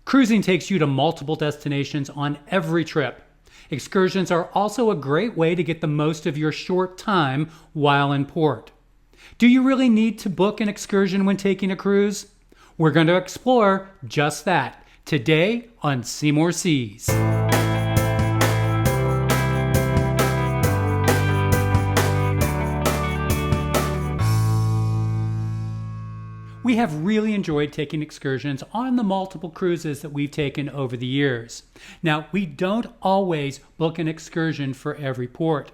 Cruising takes you to multiple destinations on every trip. Excursions are also a great way to get the most of your short time while in port. Do you really need to book an excursion when taking a cruise? We're going to explore just that today on Seymour Seas. We have really enjoyed taking excursions on the multiple cruises that we've taken over the years. Now, we don't always book an excursion for every port.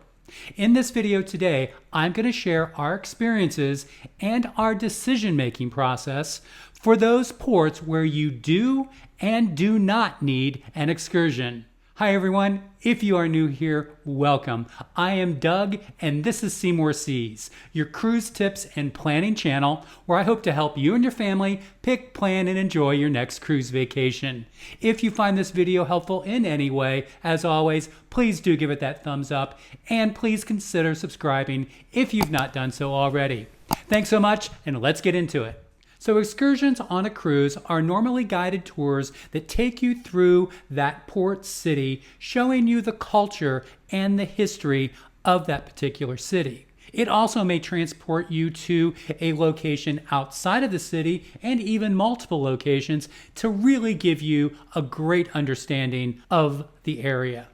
In this video today, I'm going to share our experiences and our decision-making process for those ports where you do and do not need an excursion. Hi everyone, if you are new here, welcome. I am Doug and this is Seymour Seas, your cruise tips and planning channel where I hope to help you and your family pick, plan, and enjoy your next cruise vacation. If you find this video helpful in any way, as always, please do give it that thumbs up and please consider subscribing if you've not done so already. Thanks so much and let's get into it. So excursions on a cruise are normally guided tours that take you through that port city, showing you the culture and the history of that particular city. It also may transport you to a location outside of the city and even multiple locations to really give you a great understanding of the area.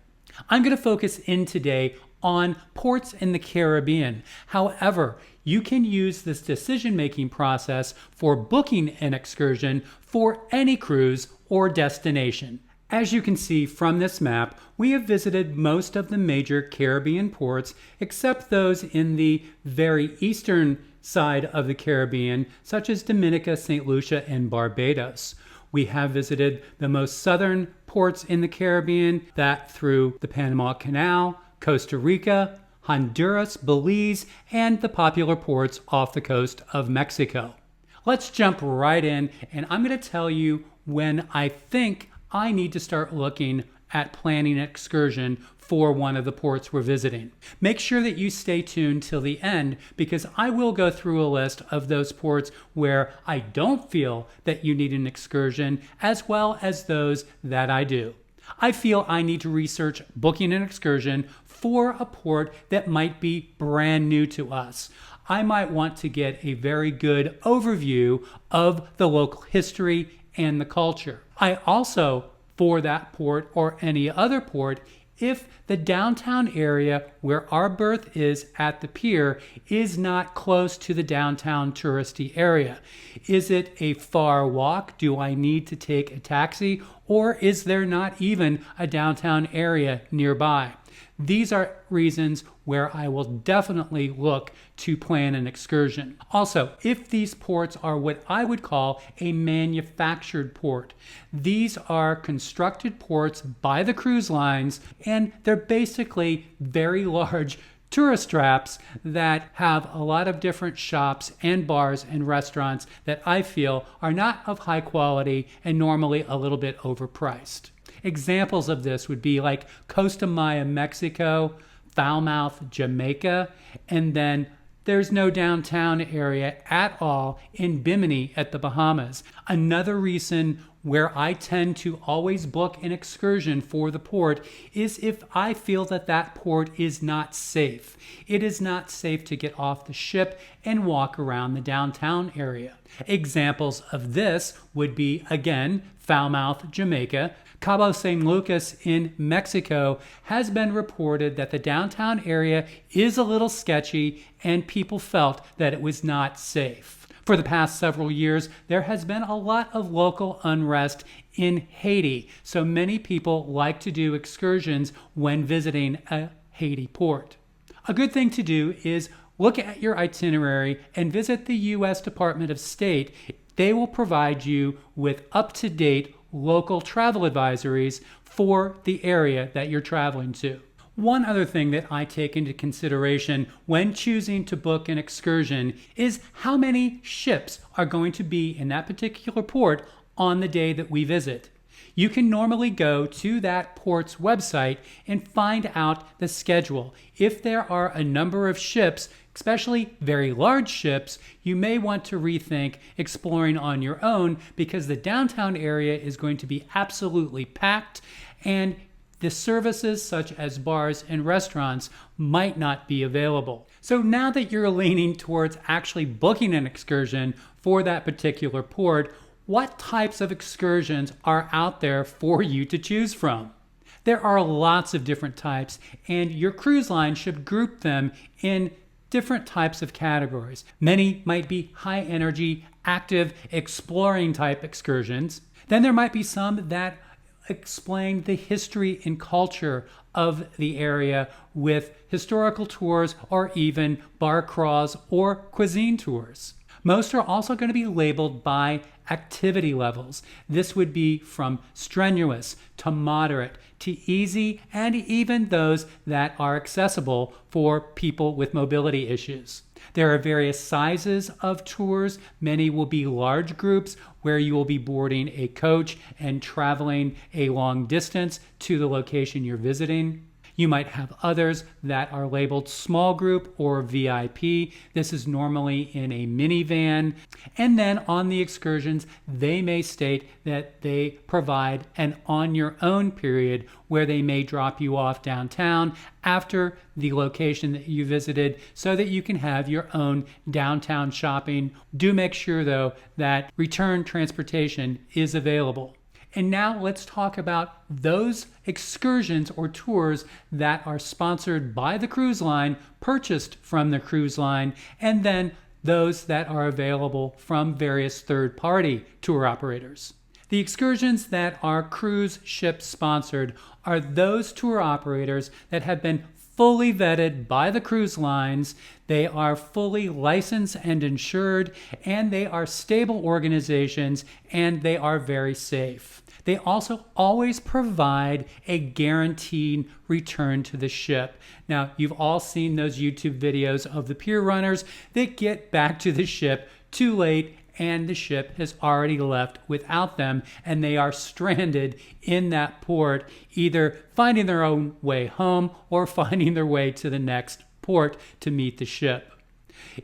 I'm going to focus in today on ports in the Caribbean. However, you can use this decision-making process for booking an excursion for any cruise or destination. As you can see from this map, we have visited most of the major Caribbean ports except those in the very eastern side of the Caribbean, such as Dominica, St. Lucia, and Barbados. We have visited the most southern ports in the Caribbean, that through the Panama Canal, Costa Rica, Honduras, Belize, and the popular ports off the coast of Mexico. Let's jump right in, and I'm going to tell you when I think I need to start looking at planning an excursion for one of the ports we're visiting. Make sure that you stay tuned till the end because I will go through a list of those ports where I don't feel that you need an excursion, as well as those that I do. I feel I need to research booking an excursion for a port that might be brand new to us. I might want to get a very good overview of the local history and the culture. I also, for that port or any other port, if the downtown area where our berth is at the pier is not close to the downtown touristy area. Is it a far walk? Do I need to take a taxi? Or is there not even a downtown area nearby? These are reasons where I will definitely look to plan an excursion. Also, if these ports are what I would call a manufactured port, these are constructed ports by the cruise lines, and they're basically very large tourist traps that have a lot of different shops and bars and restaurants that I feel are not of high quality and normally a little bit overpriced. Examples of this would be like Costa Maya, Mexico, Falmouth, Jamaica, and then there's no downtown area at all in Bimini at the Bahamas. Another reason where I tend to always book an excursion for the port is if I feel that that port is not safe. It is not safe to get off the ship and walk around the downtown area. Examples of this would be, again, Falmouth, Jamaica. Cabo San Lucas in Mexico has been reported that the downtown area is a little sketchy and people felt that it was not safe. For the past several years, there has been a lot of local unrest in Haiti, so many people like to do excursions when visiting a Haiti port. A good thing to do is look at your itinerary and visit the U.S. Department of State. They will provide you with up-to-date local travel advisories for the area that you're traveling to. One other thing that I take into consideration when choosing to book an excursion is how many ships are going to be in that particular port on the day that we visit. You can normally go to that port's website and find out the schedule. If there are a number of ships, especially very large ships, you may want to rethink exploring on your own because the downtown area is going to be absolutely packed and the services such as bars and restaurants might not be available. So now that you're leaning towards actually booking an excursion for that particular port, what types of excursions are out there for you to choose from? There are lots of different types, and your cruise line should group them in different types of categories. Many might be high energy, active, exploring type excursions. Then there might be some that explain the history and culture of the area with historical tours or even bar crawls or cuisine tours. Most are also going to be labeled by activity levels. This would be from strenuous to moderate to easy and even those that are accessible for people with mobility issues. There are various sizes of tours. Many will be large groups where you will be boarding a coach and traveling a long distance to the location you're visiting. You might have others that are labeled small group or VIP. This is normally in a minivan. And then on the excursions, they may state that they provide an on your own period where they may drop you off downtown after the location that you visited so that you can have your own downtown shopping. Do make sure though that return transportation is available. And now let's talk about those excursions or tours that are sponsored by the cruise line, purchased from the cruise line, and then those that are available from various third-party tour operators. The excursions that are cruise ship sponsored are those tour operators that have been fully vetted by the cruise lines. They are fully licensed and insured, and they are stable organizations, and they are very safe. They also always provide a guaranteed return to the ship. Now, you've all seen those YouTube videos of the pier runners that get back to the ship too late and the ship has already left without them, and they are stranded in that port, either finding their own way home or finding their way to the next port to meet the ship.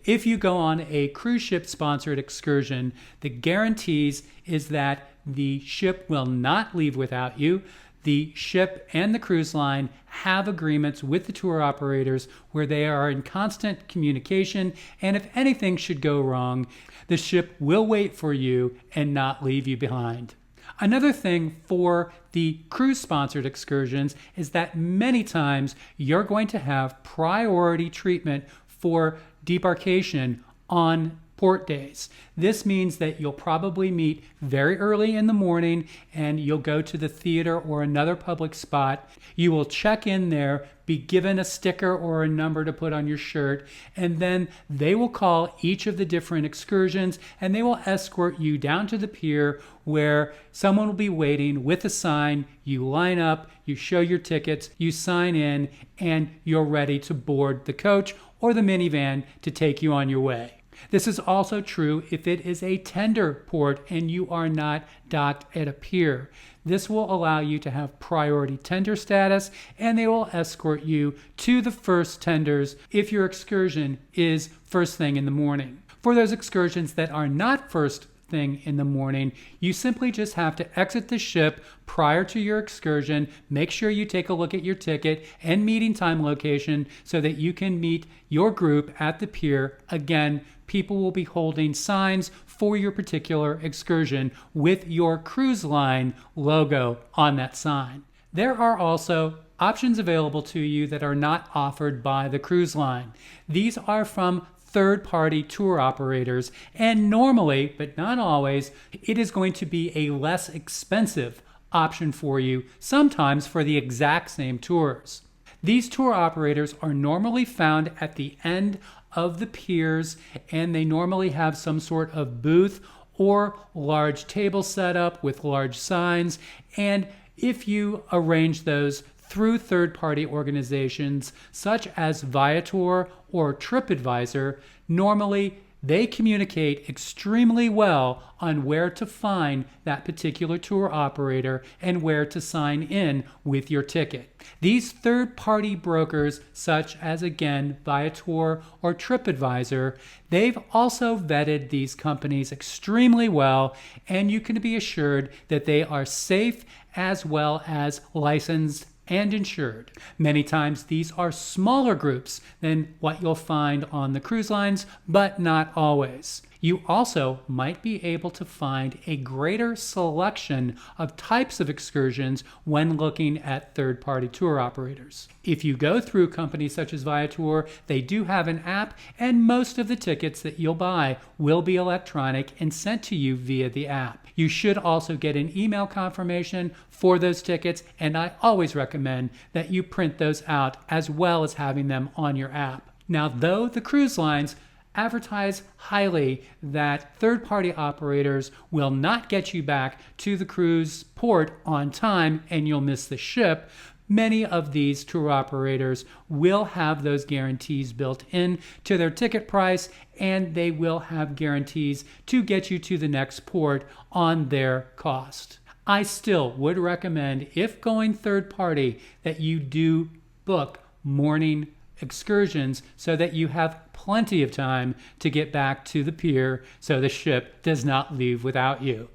If you go on a cruise ship sponsored excursion, the guarantees is that the ship will not leave without you. The ship and the cruise line have agreements with the tour operators where they are in constant communication, and if anything should go wrong, the ship will wait for you and not leave you behind. Another thing for the cruise-sponsored excursions is that many times you're going to have priority treatment for debarkation on port days. This means that you'll probably meet very early in the morning and you'll go to the theater or another public spot. You will check in there, be given a sticker or a number to put on your shirt, and then they will call each of the different excursions and they will escort you down to the pier where someone will be waiting with a sign. You line up, you show your tickets, you sign in, and you're ready to board the coach or the minivan to take you on your way. This is also true if it is a tender port and you are not docked at a pier. This will allow you to have priority tender status, and they will escort you to the first tenders if your excursion is first thing in the morning. For those excursions that are not first thing in the morning, you simply just have to exit the ship prior to your excursion. Make sure you take a look at your ticket and meeting time location so that you can meet your group at the pier. Again, people will be holding signs for your particular excursion with your cruise line logo on that sign. There are also options available to you that are not offered by the cruise line. These are from third-party tour operators, and normally, but not always, it is going to be a less expensive option for you, sometimes for the exact same tours. These tour operators are normally found at the end of the piers, and they normally have some sort of booth or large table set up with large signs, and if you arrange those through third-party organizations such as Viator or TripAdvisor, normally They communicate extremely well on where to find that particular tour operator and where to sign in with your ticket. These third-party brokers, such as, again, Viator or TripAdvisor, they've also vetted these companies extremely well, and you can be assured that they are safe as well as licensed and insured. Many times these are smaller groups than what you'll find on the cruise lines, but not always. You also might be able to find a greater selection of types of excursions when looking at third-party tour operators. If you go through companies such as Viator, they do have an app, and most of the tickets that you'll buy will be electronic and sent to you via the app. You should also get an email confirmation for those tickets, and I always recommend that you print those out as well as having them on your app. Now, though the cruise lines advertise highly that third-party operators will not get you back to the cruise port on time and you'll miss the ship, many of these tour operators will have those guarantees built in to their ticket price, and they will have guarantees to get you to the next port on their cost. I still would recommend, if going third party, that you do book morning excursions so that you have plenty of time to get back to the pier so the ship does not leave without you.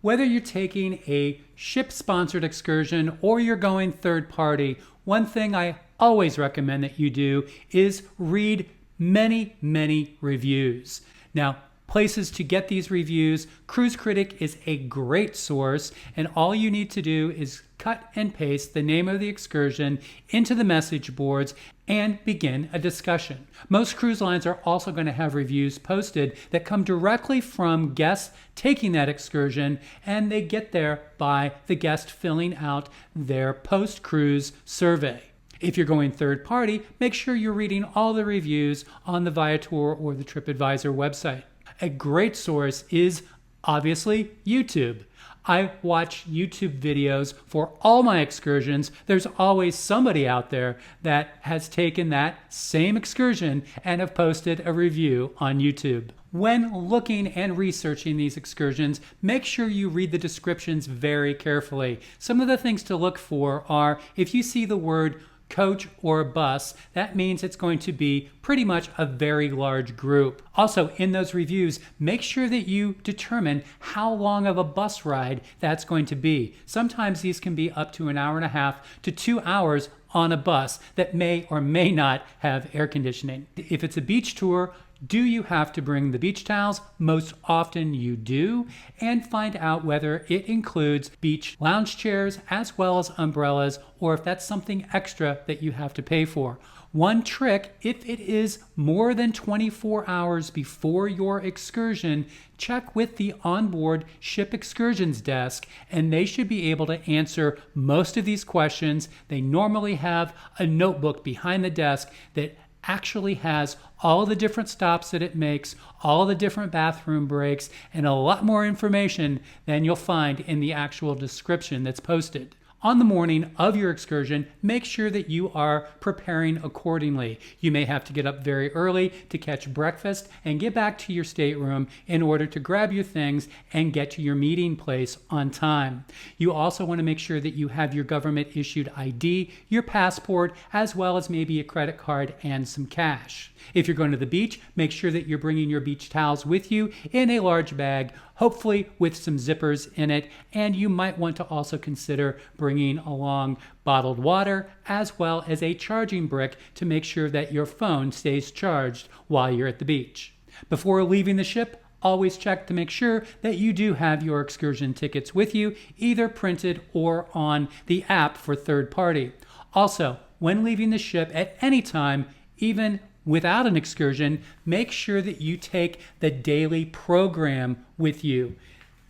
Whether you're taking a ship-sponsored excursion or you're going third party, one thing I always recommend that you do is read many reviews. Now, places to get these reviews, Cruise Critic is a great source, and all you need to do is cut and paste the name of the excursion into the message boards and begin a discussion. Most cruise lines are also going to have reviews posted that come directly from guests taking that excursion, and they get there by the guest filling out their post-cruise survey. If you're going third party, make sure you're reading all the reviews on the Viator or the TripAdvisor website. A great source is obviously YouTube. I watch YouTube videos for all my excursions. There's always somebody out there that has taken that same excursion and have posted a review on YouTube. When looking and researching these excursions, make sure you read the descriptions very carefully. Some of the things to look for are, if you see the word coach or bus, that means it's going to be pretty much a very large group. Also, in those reviews, make sure that you determine how long of a bus ride that's going to be. Sometimes these can be up to an hour and a half to 2 hours on a bus that may or may not have air conditioning. If it's a beach tour, do you have to bring the beach towels? Most often you do, and find out whether it includes beach lounge chairs as well as umbrellas, or if that's something extra that you have to pay for. One trick, if it is more than 24 hours before your excursion, check with the onboard Ship Excursions desk, and they should be able to answer most of these questions. They normally have a notebook behind the desk that actually has all the different stops that it makes, all the different bathroom breaks, and a lot more information than you'll find in the actual description that's posted. On the morning of your excursion, make sure that you are preparing accordingly. You may have to get up very early to catch breakfast and get back to your stateroom in order to grab your things and get to your meeting place on time. You also want to make sure that you have your government-issued ID, your passport, as well as maybe a credit card and some cash. If you're going to the beach, make sure that you're bringing your beach towels with you in a large bag, hopefully with some zippers in it, and you might want to also consider bringing along bottled water as well as a charging brick to make sure that your phone stays charged while you're at the beach. Before leaving the ship, always check to make sure that you do have your excursion tickets with you, either printed or on the app for third party. Also, when leaving the ship at any time, even without an excursion, make sure that you take the daily program with you.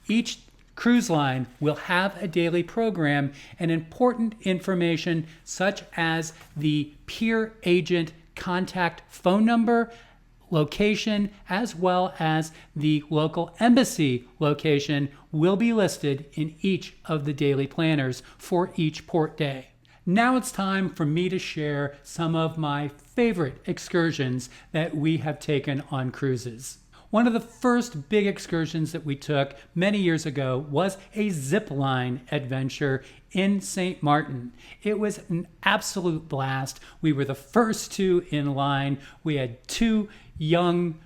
Each cruise line will have a daily program and important information such as the pier agent contact phone number, location, as well as the local embassy location will be listed in each of the daily planners for each port day. Now it's time for me to share some of my favorite excursions that we have taken on cruises. One of the first big excursions that we took many years ago was a zip line adventure in St. Martin. It was an absolute blast. We were the first two in line. We had two young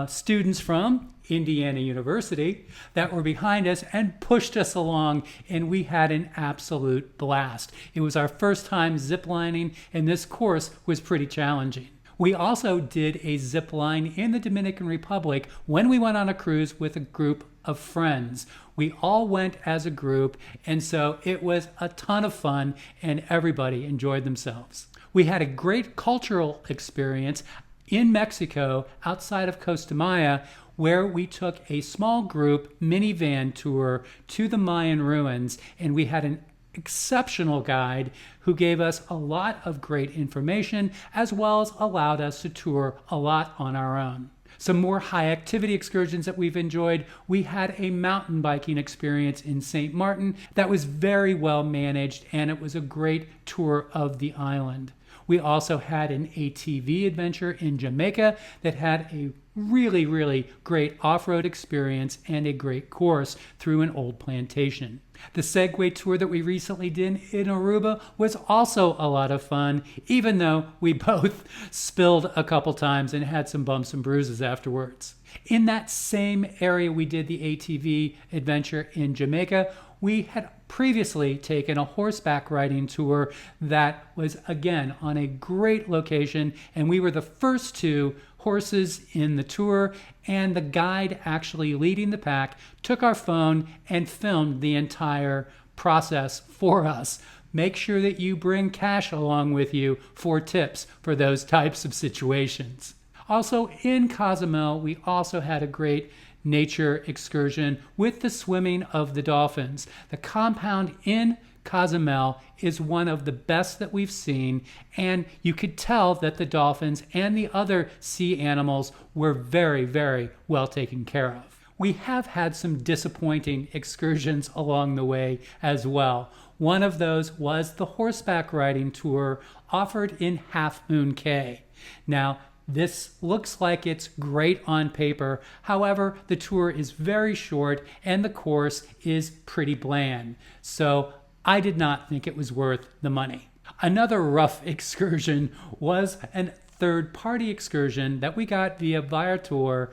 students from Indiana University that were behind us and pushed us along, and we had an absolute blast. It was our first time ziplining, and this course was pretty challenging. We also did a zip line in the Dominican Republic when we went on a cruise with a group of friends. We all went as a group, and so it was a ton of fun, and everybody enjoyed themselves. We had a great cultural experience in Mexico outside of Costa Maya, where we took a small group minivan tour to the Mayan ruins, and we had an exceptional guide who gave us a lot of great information, as well as allowed us to tour a lot on our own. Some more high activity excursions that we've enjoyed. We had a mountain biking experience in St. Martin that was very well managed, and it was a great tour of the island. We also had an ATV adventure in Jamaica that had a really great off-road experience and a great course through an old plantation. The Segway tour that we recently did in Aruba was also a lot of fun, even though we both spilled a couple times and had some bumps and bruises afterwards. In that same area we did the ATV adventure in Jamaica, we had previously taken a horseback riding tour that was, again, on a great location, and we were the first two horses in the tour, and the guide actually leading the pack took our phone and filmed the entire process for us. Make sure that you bring cash along with you for tips for those types of situations. Also in Cozumel, we also had a great nature excursion with the swimming of the dolphins. The compound in Cozumel is one of the best that we've seen, and you could tell that the dolphins and the other sea animals were very well taken care of. We have had some disappointing excursions along the way as well. One of those was the horseback riding tour offered in Half Moon Cay. Now, this looks like it's great on paper. However, the tour is very short and the course is pretty bland. So I did not think it was worth the money. Another rough excursion was a third-party excursion that we got via Viator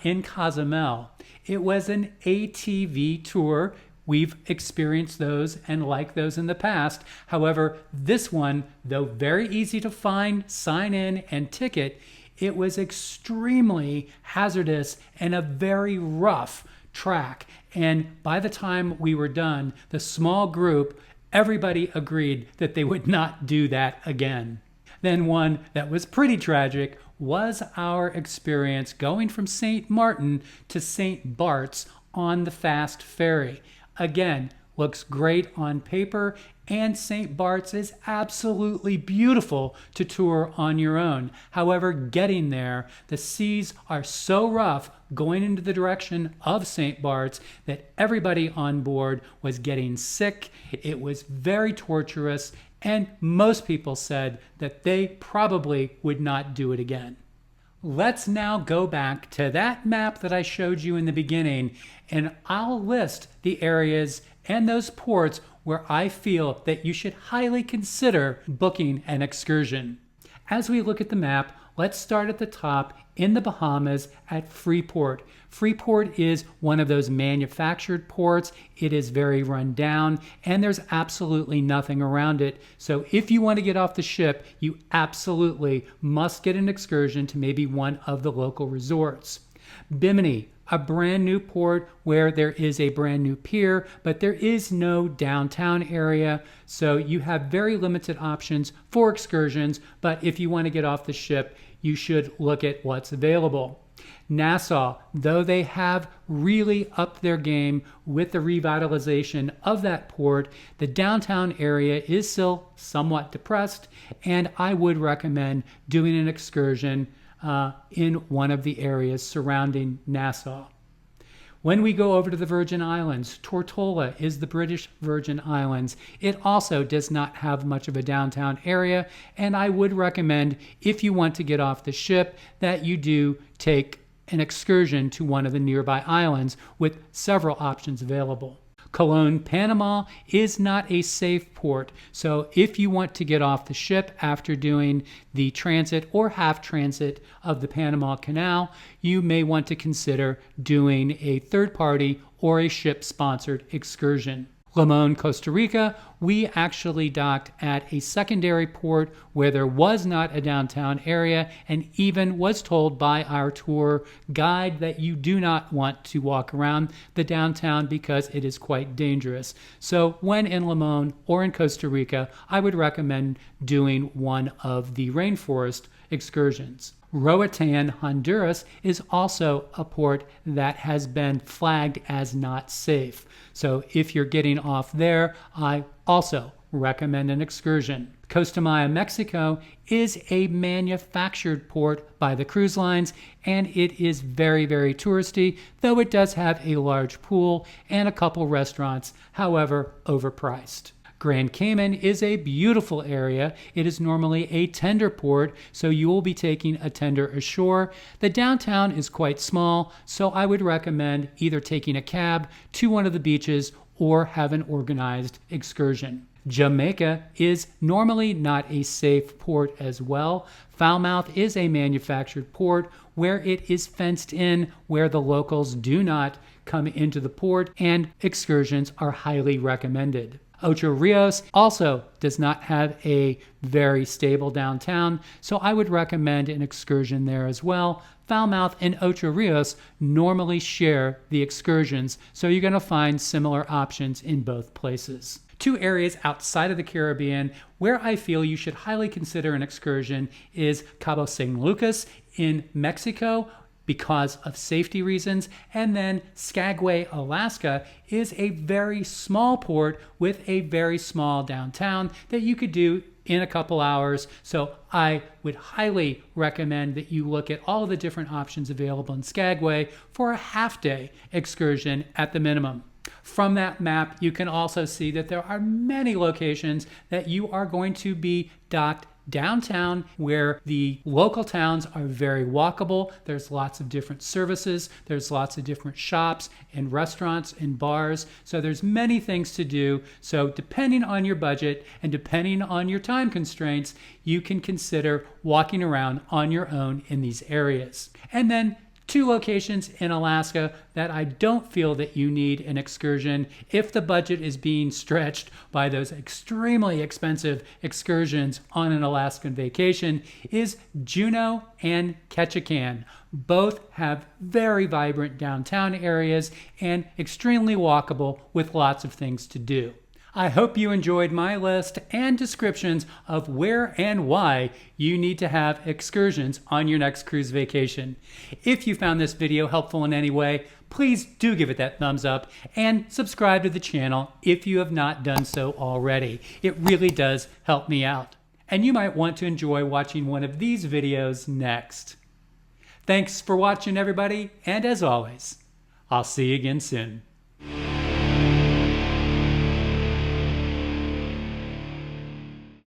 in Cozumel. It was an ATV tour. We've experienced those and liked those in the past. However, this one, though very easy to find, sign in, and ticket, it was extremely hazardous and a very rough track. And by the time we were done, the small group, everybody agreed that they would not do that again. Then one that was pretty tragic was our experience going from St. Martin to St. Bart's on the fast ferry. Again, looks great on paper, and St. Bart's is absolutely beautiful to tour on your own. However, getting there, the seas are so rough going into the direction of St. Bart's that everybody on board was getting sick. It was very torturous, and most people said that they probably would not do it again. Let's now go back to that map that I showed you in the beginning, and I'll list the areas and those ports where I feel that you should highly consider booking an excursion. As we look at the map, let's start at the top in the Bahamas at Freeport. Freeport is one of those manufactured ports. It is very run down, and there's absolutely nothing around it. So if you want to get off the ship, you absolutely must get an excursion to maybe one of the local resorts. Bimini, a brand new port where there is a brand new pier, but there is no downtown area, so you have very limited options for excursions, but if you want to get off the ship, you should look at what's available. Nassau, though they have really upped their game with the revitalization of that port, the downtown area is still somewhat depressed, and I would recommend doing an excursion in one of the areas surrounding Nassau. When we go over to the Virgin Islands, Tortola is the British Virgin Islands. It also does not have much of a downtown area, and I would recommend, if you want to get off the ship, that you do take an excursion to one of the nearby islands with several options available. Cologne, Panama is not a safe port, so if you want to get off the ship after doing the transit or half transit of the Panama Canal, you may want to consider doing a third-party or a ship-sponsored excursion. Limon, Costa Rica, we actually docked at a secondary port where there was not a downtown area and even was told by our tour guide that you do not want to walk around the downtown because it is quite dangerous. So when in Limon or in Costa Rica, I would recommend doing one of the rainforest excursions. Roatan, Honduras is also a port that has been flagged as not safe. So if you're getting off there, I also recommend an excursion. Costa Maya, Mexico is a manufactured port by the cruise lines, and it is very, very touristy, though it does have a large pool and a couple restaurants, however, overpriced. Grand Cayman is a beautiful area. It is normally a tender port, so you will be taking a tender ashore. The downtown is quite small, so I would recommend either taking a cab to one of the beaches or have an organized excursion. Jamaica is normally not a safe port as well. Falmouth is a manufactured port where it is fenced in, where the locals do not come into the port, and excursions are highly recommended. Ocho Rios also does not have a very stable downtown, so I would recommend an excursion there as well. Falmouth and Ocho Rios normally share the excursions, so you're going to find similar options in both places. Two areas outside of the Caribbean where I feel you should highly consider an excursion is Cabo San Lucas in Mexico, because of safety reasons, and then Skagway, Alaska is a very small port with a very small downtown that you could do in a couple hours. So I would highly recommend that you look at all of the different options available in Skagway for a half-day excursion at the minimum. From that map, you can also see that there are many locations that you are going to be docked downtown where the local towns are very walkable. There's lots of different services. There's lots of different shops and restaurants and bars. So there's many things to do. So depending on your budget and depending on your time constraints, you can consider walking around on your own in these areas. And then two locations in Alaska that I don't feel that you need an excursion if the budget is being stretched by those extremely expensive excursions on an Alaskan vacation is Juneau and Ketchikan. Both have very vibrant downtown areas and extremely walkable with lots of things to do. I hope you enjoyed my list and descriptions of where and why you need to have excursions on your next cruise vacation. If you found this video helpful in any way, please do give it that thumbs up and subscribe to the channel if you have not done so already. It really does help me out. And you might want to enjoy watching one of these videos next. Thanks for watching, everybody, and as always, I'll see you again soon.